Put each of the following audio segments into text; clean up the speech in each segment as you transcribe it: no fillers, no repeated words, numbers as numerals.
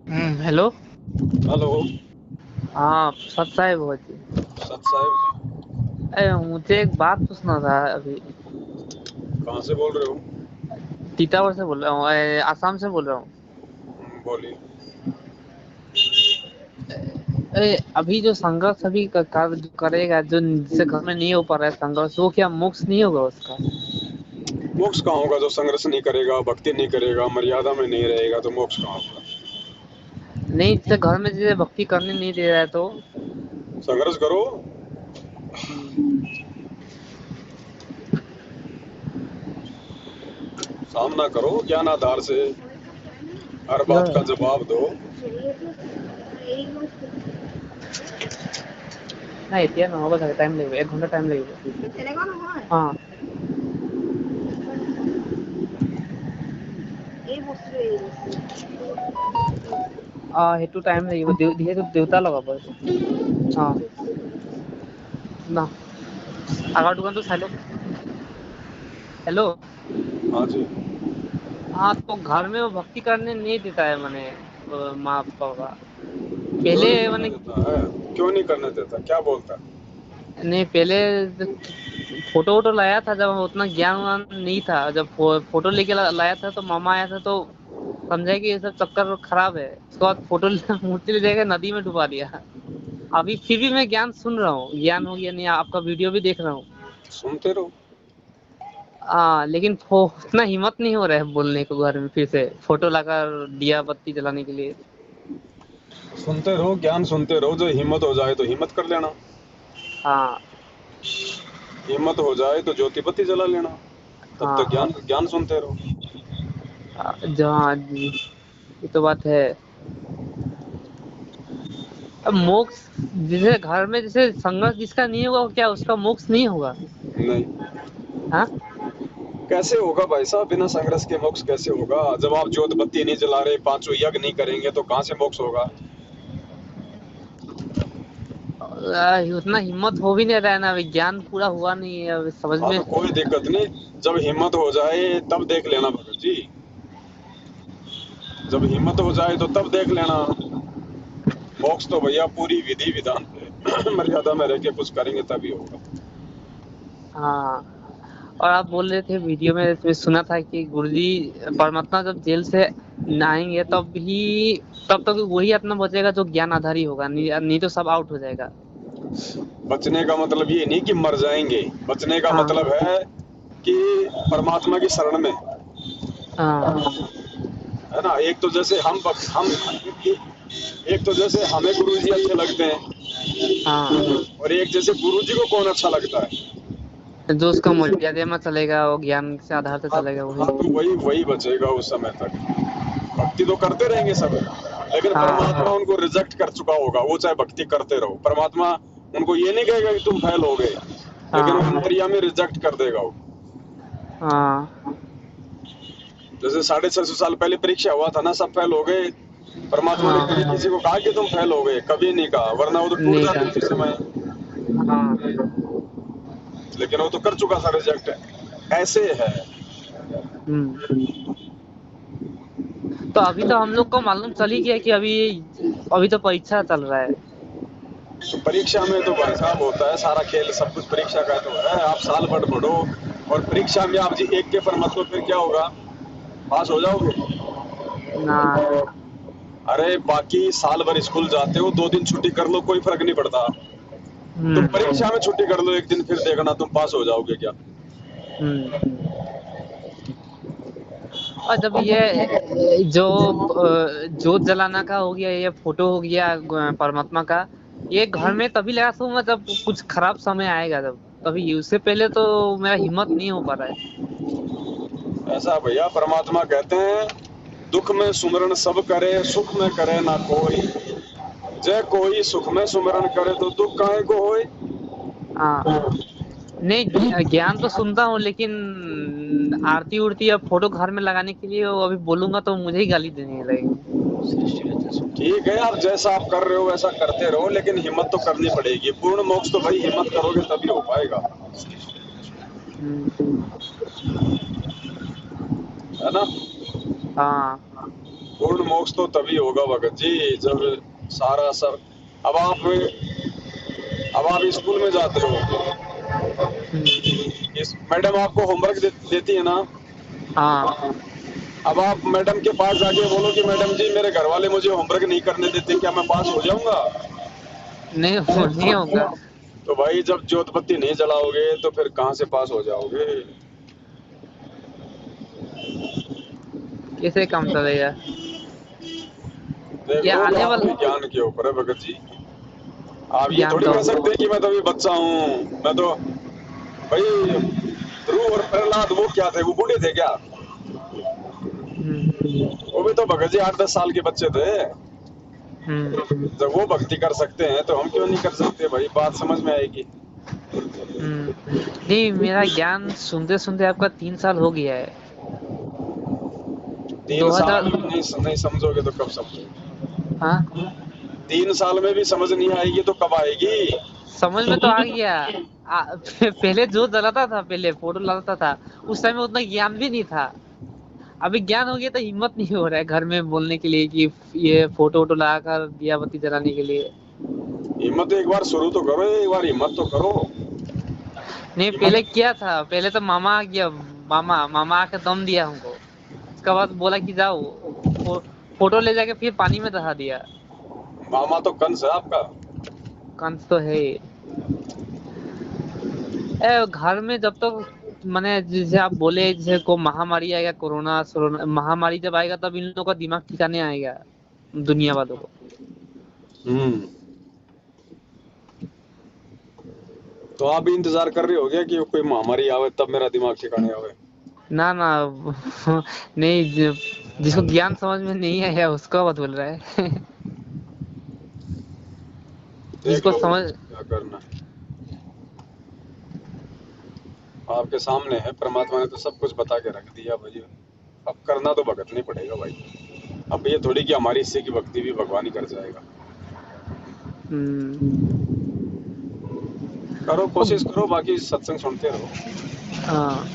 Hello. Hello. हाँ सत साहेब हो जी। सत साहब। अरे मुझे एक बात पूछना था अभी। कहाँ से बोल रहे हो? तीतावर से बोल रहा हूँ, आसाम से बोल रहा हूँ। बोलिए। अरे अभी जो संघर्ष अभी जो करेगा, जो जिससे घर में नहीं हो पा रहा है संघर्ष, वो क्या मोक्ष नहीं होगा उसका? मोक्ष कहाँ होगा? जो संघर्ष नहीं करेगा, भक्ति नहीं करेगा, मर्यादा में नहीं रहेगा तो मोक्ष कहाँ होगा? नहीं, जिससे घर में जिसे भक्ति करने नहीं दे रहा है तो। संघर्ष करो। हम्म, सामना करो ज्ञान आधार से। हर बात का यह जवाब दो। नहीं इतना ना होगा, टाइम लगेगा, 1 घंटा टाइम लगेगा। हाँ। সেইটো টাইম লাগিব, যিহেতু দেউতা লগাব এইটো। অ না, আগৰ দোকানটো চাই লওক। हेलो। हाँ जी। हाँ तो घर में वो भक्ति करने नहीं देता है मैंने, माँ पापा क्यों पहले नहीं करने मैंने। देता है? क्यों नहीं करने देता? क्या बोलता है? नहीं पहले फोटो वोटो लाया था, जब उतना ज्ञान वान नहीं था, जब फोटो लेके लाया था तो मामा आया था तो समझा कि ये सब चक्कर खराब है। उसके बाद फोटो मूर्ति ले जाकर नदी में डुबा दिया। अभी फिर भी मैं ज्ञान सुन रहा हूँ, ज्ञान हो गया नहीं, आपका वीडियो भी देख रहा हूँ। सुनते रहो। लेकिन उतना हिम्मत नहीं हो रहा है बोलने को घर में फिर से फोटो लाकर दिया बत्ती जलाने के लिए। सुनते रहो, ज्ञान सुनते रहो। जो हिम्मत हो जाए तो हिम्मत कर लेना। हाँ। हिम्मत हो जाए तो ज्योति बत्ती जला लेना। तब हाँ। तक ज्ञान ज्ञान सुनते रहो। जहाँ जी, ये तो बात है। अब मोक्ष, जिसे घर में जैसे संघर्ष जिसका नहीं होगा, क्या उसका मोक्ष नहीं होगा? नहीं। हाँ। कैसे होगा भाई साहब? बिना संघर्ष के मोक्ष कैसे होगा? जब आप ज्योत बत्ती नहीं जला रहे, पांचों यज्ञ नहीं करेंगे तो कहाँ से मोक्ष होगा? उतना हिम्मत हो भी नहीं रहा है ना, अभी ज्ञान पूरा हुआ नहीं है अभी समझ हाँ में। तो कोई दिक्कत नहीं। जब हिम्मत हो जाए तब देख लेना भगत जी। जब हिम्मत हो जाए तो तब देख लेना। मोक्ष तो भैया पूरी विधि विधान पे मर्यादा में रह के कुछ करेंगे तभी होगा। हाँ। और आप बोल रहे थे वीडियो में, इसमें सुना था कि गुरुजी परमात्मा जब जेल से आएंगे तब तक वही आत्मा बचेगा जो ज्ञान आधारी होगा, नहीं तो सब आउट हो जाएगा। बचने का मतलब ये नहीं कि मर जाएंगे। बचने का हाँ। मतलब है कि परमात्मा की शरण में। हाँ। है ना? एक तो जैसे हम एक तो जैसे हमें गुरुजी अच्छे लगते हैं, हाँ। और एक जैसे गुरुजी को कौन अच्छा लगता है। जो उसका मर्यादा में चलेगा, वो ज्ञान से आधार से हाँ। चलेगा वही। हाँ तो वही वही बचेगा उस समय तक। भक्ति तो करते रहेंगे सब, लेकिन हाँ। परमात्मा उनको रिजेक्ट कर चुका होगा। वो चाहे भक्ति करते रहो, परमात्मा उनको ये नहीं कहेगा कि तुम फेल हो गए, लेकिन वो हाँ। अंतर्यामी रिजेक्ट कर देगा वो। हाँ। जैसे 650 साल पहले परीक्षा हुआ था ना, सब फेल हो गए। परमात्मा ने कभी हाँ। किसी को कहा कि तुम फेल हो गए? कभी नहीं कहा, वरना वो तो टूट नहीं जाते का। उसी समय। हाँ। लेकिन वो तो कर चुका था रिजेक्ट। ऐसे है। हम्म। तो अभी तो हम लोग को मालूम चल ही गया कि अभी अभी तो परीक्षा चल रहा है। तो परीक्षा में तो भाई साहब होता है सारा खेल, सब कुछ परीक्षा का तो है। आप साल भर पढ़ो और परीक्षा में आप जी एक के पर मत लो, फिर क्या होगा? पास हो जाओगे? ना। अरे बाकी साल भर स्कूल जाते हो, 2 दिन छुट्टी कर लो, कोई फर्क नहीं पड़ता। तुम हम्म। परीक्षा में छुट्टी कर लो एक दिन, फिर देखना तुम पास हो जाओगे क्या। हम्म। और जब ये जो जोत जलाना का हो गया, ये फोटो हो गया परमात्मा का, ये घर में तभी लगा सकूंगा जब कुछ खराब समय आएगा, जब तभी। उससे पहले तो मेरा हिम्मत नहीं हो पा रहा है। ऐसा भैया परमात्मा कहते हैं, दुख में सुमरण सब करे, सुख में करे ना कोई। जय कोई सुख में सुमरण करे तो दुख काहे को होए। हाँ। नहीं, ज्ञान तो सुनता हूँ, लेकिन आरती उड़ती या फोटो घर में लगाने के लिए वो अभी बोलूंगा तो मुझे ही गाली देने लगेंगे। ठीक है, आप जैसा आप कर रहे हो वैसा करते रहो, लेकिन हिम्मत तो करनी पड़ेगी। पूर्ण मोक्ष तो भाई हिम्मत करोगे तभी हो पाएगा। हम्म। है ना? हाँ। पूर्ण मोक्ष तो तभी होगा भगत जी जब सारा सब अब आप स्कूल में जाते हो, इस मैडम आपको होमवर्क देती है ना। हाँ। अब आप मैडम के पास जाके बोलो कि मैडम जी मेरे घर वाले मुझे होमवर्क नहीं करने देते, क्या मैं पास हो जाऊंगा? नहीं होगा। तो भाई जब ज्योत बत्ती नहीं जलाओगे तो फिर कहाँ से पास हो जाओगे? कैसे काम चलेगा? देख ये लो आने बात वाला विज्ञान के ऊपर है भगत जी। आप ये ज्ञान थोड़ी तो। कह सकते कि मैं तो अभी बच्चा हूँ। मैं तो भाई ध्रुव और प्रहलाद वो क्या थे, वो बूढ़े थे क्या? वो भी तो भगत जी 8-10 साल के बच्चे थे। जब वो भक्ति कर सकते हैं तो हम क्यों नहीं कर सकते भाई? बात समझ में आएगी। नहीं, मेरा ज्ञान सुनते सुनते आपका 3 साल हो गया है। 3 साल 2000। में नहीं समझोगे तो कब समझोगे? हाँ, 3 साल में भी समझ नहीं आएगी तो कब आएगी? समझ में तो आ गया। पहले जो जलाता था, पहले फोटो लगाता था, उस टाइम में उतना ज्ञान भी नहीं था। अभी ज्ञान हो गया तो हिम्मत नहीं हो रहा है घर में बोलने के लिए कि ये फोटो वोटो लगाकर दिया बत्ती जलाने के लिए। हिम्मत एक बार शुरू तो करो, एक बार हिम्मत तो करो। नहीं, पहले हिम्मत किया था। पहले तो मामा आ गया। मामा आके दम दिया हमको। उसके बाद बोला कि जाओ, फोटो ले जाके फिर पानी में दहा दिया। मामा तो कंस है आपका। कंस तो है ही। घर में जब तक मैंने जैसे आप बोले, जैसे को महामारी आएगा, कोरोना महामारी जब आएगा तब इन लोगों का दिमाग ठिकाने आएगा, दुनिया वालों को। हम्म। तो आप भी इंतजार कर रहे हो क्या कि कोई महामारी आवे तब मेरा दिमाग ठिकाने आवे? ना ना। नहीं, जिसको ज्ञान समझ में नहीं आया उसका बात बोल रहा है। देख जिसको लो समझ। क्या करना। आपके सामने है, परमात्मा ने तो सब कुछ बता के रख दिया भाई। अब करना तो भगत नहीं पड़ेगा भाई। अब ये थोड़ी कि हमारी हिस्से की भक्ति भी भगवान ही कर जाएगा। हम्म। करो, कोशिश करो, बाकी सत्संग सुनते रहो। हाँ।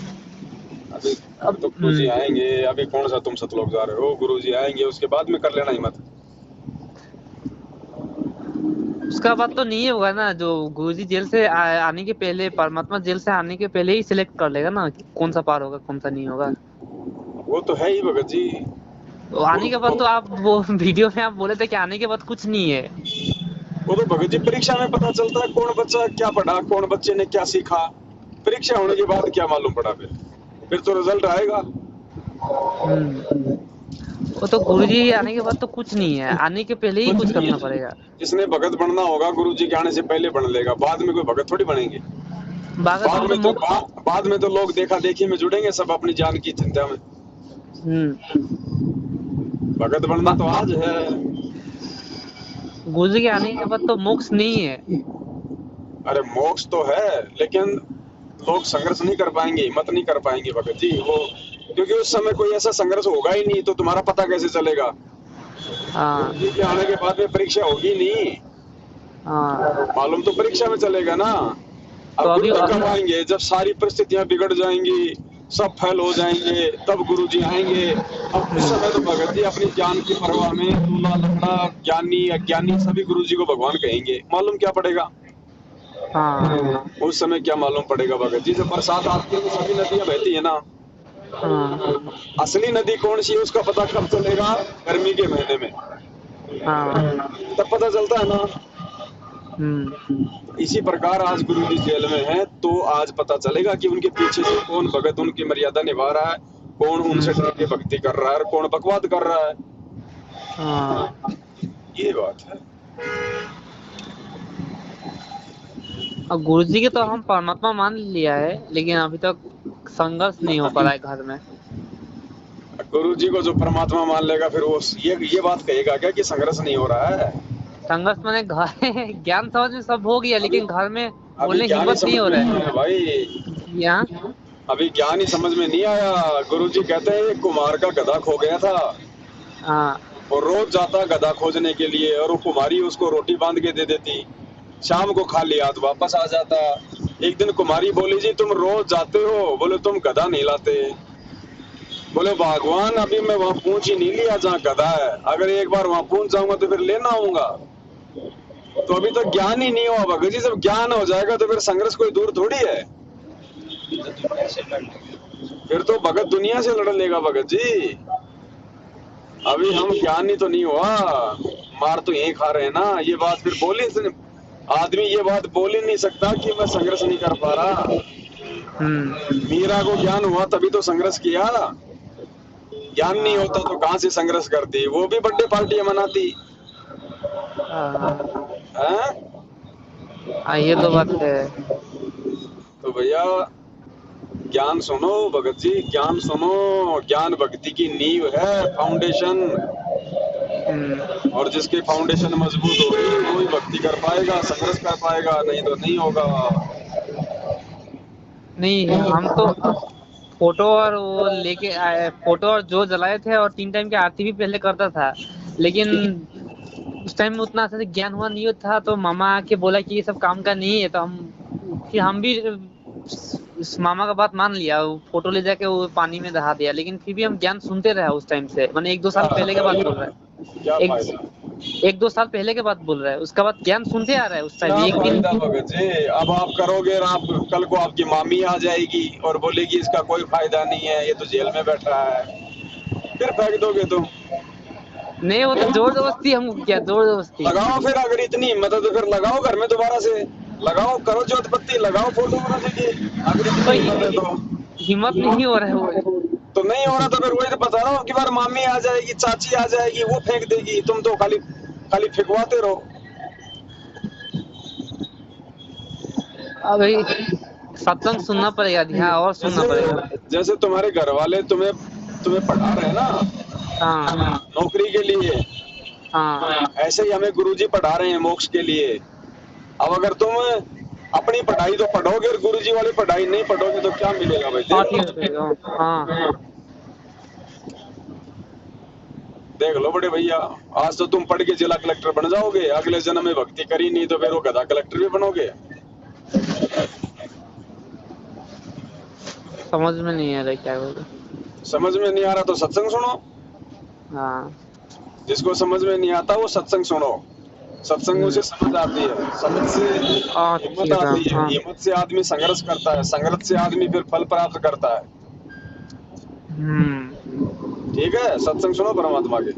अभी तो गुरु जी आएंगे। अभी कौन सा तुम सतलोक जा रहे हो? गुरु जी आएंगे उसके बाद में कर लेना हिम्मत। उसका बात तो नहीं होगा ना। जो गुरुजी जेल से आने के पहले, परमात्मा जेल से आने के पहले ही सिलेक्ट कर लेगा ना कि कौन सा पार होगा कौन सा नहीं होगा। वो तो है ही भगत जी। तो आने के बाद तो आप वो वीडियो में आप बोले थे कि आने के बाद कुछ नहीं है। वो तो भगत जी परीक्षा में पता चलता है कौन बच्चा क्या पढ़ा, कौन बच्चे ने क्या सीखा। परीक्षा होने के बाद क्या मालूम पड़ा? फिर तो रिजल्ट आएगा। वो तो गुरुजी आने के बाद तो कुछ नहीं है, आने के पहले ही कुछ करना पड़ेगा। जिसने भगत बनना होगा गुरु जी के आने से पहले बन लेगा। बाद में कोई भगत थोड़ी बनेंगे। बागत में तो मोक्ष। बाद में तो लोग देखा देखी में जुड़ेंगे सब अपनी जान की चिंता में। भगत बनना तो आज है। गुरुजी के आने के बाद तो मोक्ष नहीं है। अरे मोक्ष तो है, लेकिन लोग संघर्ष नहीं कर पाएंगे, हिम्मत नहीं कर पाएंगे भगत जी। वो क्योंकि उस समय कोई ऐसा संघर्ष होगा ही नहीं, तो तुम्हारा पता कैसे चलेगा? हाँ। गुरु जी के आने के बाद में परीक्षा होगी नहीं। हाँ। मालूम तो परीक्षा में चलेगा ना। तो अब अभी गुरु जी कब आएंगे? जब सारी परिस्थितियां बिगड़ जाएंगी, सब फेल हो जाएंगे, तब गुरु जी आएंगे। अब उस समय तो भगत जी अपनी जान की परवाह में दूल्हा लंगड़ा, ज्ञानी अज्ञानी सभी गुरु जी को भगवान कहेंगे। मालूम क्या पड़ेगा? हाँ। उस समय क्या मालूम पड़ेगा भगत जी? जब बरसात आती है तो सभी नदियां बहती है ना। हाँ। असली नदी कौन सी है उसका पता कब चलेगा? गर्मी के महीने में। हाँ। तब पता चलता है ना। हम्म। इसी प्रकार आज गुरु जी जेल में हैं तो आज पता चलेगा कि उनके पीछे से कौन भगत उनकी मर्यादा निभा रहा है, कौन उनसे डर के भक्ति कर रहा है और कौन बकवाद कर रहा है। हाँ। ये बात है। अब गुरुजी के तो हम परमात्मा मान लिया है, लेकिन अभी तक संघर्ष नहीं हो पा रहा है घर में। गुरु जी को जो परमात्मा मान लेगा फिर वो ये बात कहेगा क्या कि संघर्ष नहीं हो रहा है? संघर्ष मैंने घर ज्ञान समझ में सब हो गया, लेकिन घर में अभी बोलने की ज्ञान ही हिम्मत नहीं समझ हो में रहा नहीं आया है। भाई। यहाँ। अभी ज्ञान ही समझ में नहीं आया। गुरु जी कहते हैं एक कुम्हार का गधा खो गया था हाँ। और रोज जाता गधा खोजने के लिए, और वो कुम्हारी उसको रोटी बांध के दे देती। शाम को खाली हाथ वापस आ जाता। एक दिन कुमारी बोली जी तुम रोज जाते हो, बोले तुम गधा नहीं लाते। बोले भगवान अभी मैं वहाँ पहुंच ही नहीं लिया जहाँ गधा है, अगर एक बार वहाँ पहुंच जाऊंगा तो फिर लेना आऊंगा। तो अभी तो ज्ञान ही नहीं हुआ भगत जी, जब ज्ञान हो जाएगा तो फिर संघर्ष कोई दूर थोड़ी है। फिर तो भगत दुनिया से लड़ लेगा भगत जी। अभी हम ज्ञानी तो नहीं हुआ, मार तो यही खा रहे हैं ना। ये बात फिर आदमी ये बात बोल ही नहीं सकता कि मैं संघर्ष नहीं कर पा रहा। मीरा को ज्ञान हुआ तभी तो संघर्ष किया, ज्ञान नहीं होता तो कहाँ से संघर्ष करती, वो भी बर्थडे पार्टी मनाती है। ये तो बात है। तो भैया ज्ञान सुनो भगत जी, ज्ञान सुनो। ज्ञान भक्ति की नींव है, फाउंडेशन। और जिसके फाउंडेशन मजबूत होगी वो ही भक्ति कर पाएगा, संघर्ष कर पाएगा, नहीं तो नहीं होगा। नहीं, हम तो फोटो और वो लेके आए, फोटो और जो जलाए थे, और 3 टाइम की आरती भी पहले करता था, लेकिन उस टाइम में उतना अच्छे से ज्ञान हुआ नहीं था। तो मामा आके बोला कि ये सब काम का नहीं है, तो हम भी उस मामा का बात मान लिया, वो फोटो ले जाके वो पानी में दहा दिया। लेकिन फिर भी हम ज्ञान सुनते रहे उस टाइम से, मैंने 1-2 साल पहले के बात बोल रहा है, 1-2 साल पहले के बात बोल रहा है। उसका बाद ज्ञान सुनते आ रहा है उस टाइम। एक दिन भगत जी अब आप करोगे, आप कल को आपकी मामी आ जाएगी और बोलेगी इसका कोई फायदा नहीं है, ये तो जेल में बैठा है, फिर फेंक दोगे तुम। नहीं, वो तो जोर जबरदस्ती, हम क्या जोर जबरदस्ती लगाओ फिर, अगर इतनी हिम्मत है तो फिर लगाओ घर में दोबारा से, लगाओ, करो जोत पत्ती, लगाओ फोटो की, अगर इतनी हिम्मत है तो। हिम्मत नहीं हो रहा है वो। तो नहीं हो रहा तो फिर वही तो बता रहा हूँ कि बार मामी आ जाएगी, चाची आ जाएगी, वो फेंक देगी, तुम तो खाली खाली फेंकवाते रहो। अभी सत्संग सुनना पड़ेगा, ध्यान और सुनना पड़ेगा। जैसे तुम्हारे घर वाले तुम्हें पढ़ा रहे हैं ना नौकरी के लिए, ऐसे ही हमें गुरुजी पढ़ा रहे हैं मोक्ष के लिए। अब अगर तुम अपनी पढ़ाई तो पढ़ोगे और गुरुजी वाली पढ़ाई नहीं पढ़ोगे तो क्या मिलेगा भाई? देख लो बड़े भैया, आज तो तुम पढ़ के जिला कलेक्टर बन जाओगे, अगले जन्म में भक्ति करी नहीं तो फिर वो गधा कलेक्टर भी बनोगे। समझ में नहीं आ रहा क्या होगा। समझ में नहीं आ रहा तो सत्संग सुनो। जिसको समझ में नहीं आता वो सत्संग सुनो, सत्संगों से समझ आती है, समझ से हिम्मत आती है, हिम्मत से आदमी संघर्ष करता है, संघर्ष से आदमी फिर फल प्राप्त करता है। ठीक है, सत्संग सुनो परमात्मा के।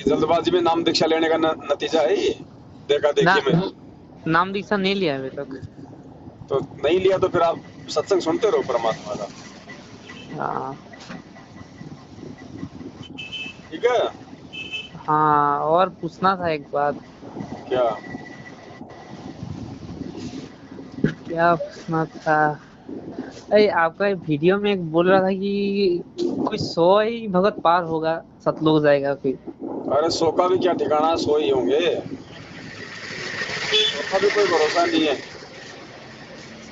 जल्दबाजी में नाम दीक्षा लेने का नतीजा है ये, देखा देखी में। नाम दीक्षा नहीं लिया अभी तक। तो नहीं लिया तो फिर आप सत्संग सुनते रहो परमात्मा का। ठीक है। हाँ, और पूछना था एक बात। क्या पूछना था? अरे आपका वीडियो में एक बोल रहा था कि कोई 100 ही भगत पार होगा, सतलोक जाएगा फिर। अरे 100 का भी क्या ठिकाना, 100 ही होंगे, 100 का भी कोई भरोसा नहीं है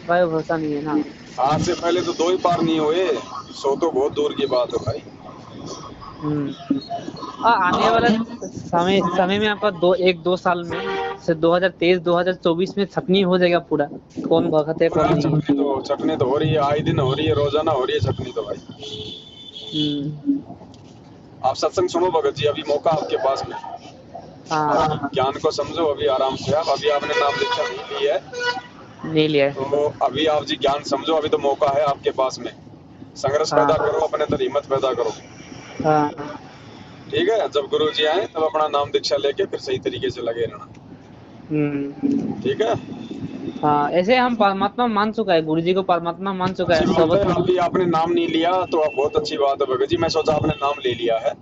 भाई, भरोसा नहीं है ना। आज से पहले तो 2 ही पार नहीं हुए, 100 तो बहुत दूर की बात है भाई। आने वाला समय में आपका 1-2 साल में से 2023-2024 में छटनी हो जाएगा पूरा, कौन भगत है कौन नहीं। छटनी तो हो रही है, आए दिन हो रही है, रोजाना हो रही है छटनी तो भाई। आप सत्संग सुनो भगत जी, अभी मौका आपके पास में। ज्ञान को समझो अभी आराम से। आप अभी आपने नाम दीक्षा नहीं लिया है तो अभी आप जी ज्ञान समझो, अभी तो मौका है आपके पास में। संघर्ष पैदा करो, अपने अंदर हिम्मत पैदा करो। ठीक है, जब गुरु जी आए तब अपना नाम दीक्षा लेके फिर सही तरीके से लगे रहना। ठीक है। ऐसे हम परमात्मा मान चुका है, गुरु जी को परमात्मा मान चुका है। अभी आपने नाम नहीं लिया तो आप बहुत अच्छी बात है भगत जी, मैं सोचा आपने नाम ले लिया है।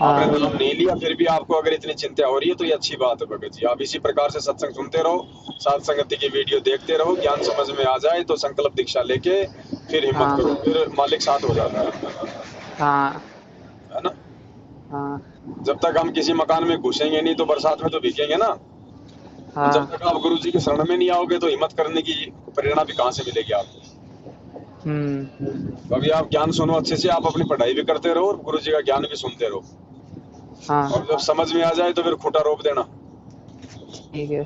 आपने नाम नहीं लिया, फिर भी आपको अगर इतनी चिंता हो रही है तो ये अच्छी बात है भगत जी। आप इसी प्रकार से सत्संग सुनते रहो, साथ संगति की वीडियो देखते रहो, ज्ञान समझ में आ जाए तो संकल्प दीक्षा लेके फिर हिम्मत करो, फिर मालिक साथ हो जाता है ना। जब तक हम किसी मकान में घुसेंगे नहीं तो बरसात में तो भीगेंगे ना। जब तक आप गुरु जी के शरण में नहीं आओगे तो हिम्मत करने की प्रेरणा भी कहाँ से मिलेगी आपको। अभी आप ज्ञान सुनो अच्छे से, आप अपनी पढ़ाई भी करते रहो और गुरु जी का ज्ञान भी सुनते रहो। और जब समझ में आ जाए तो फिर खूंटा रोप देना। ठीक है।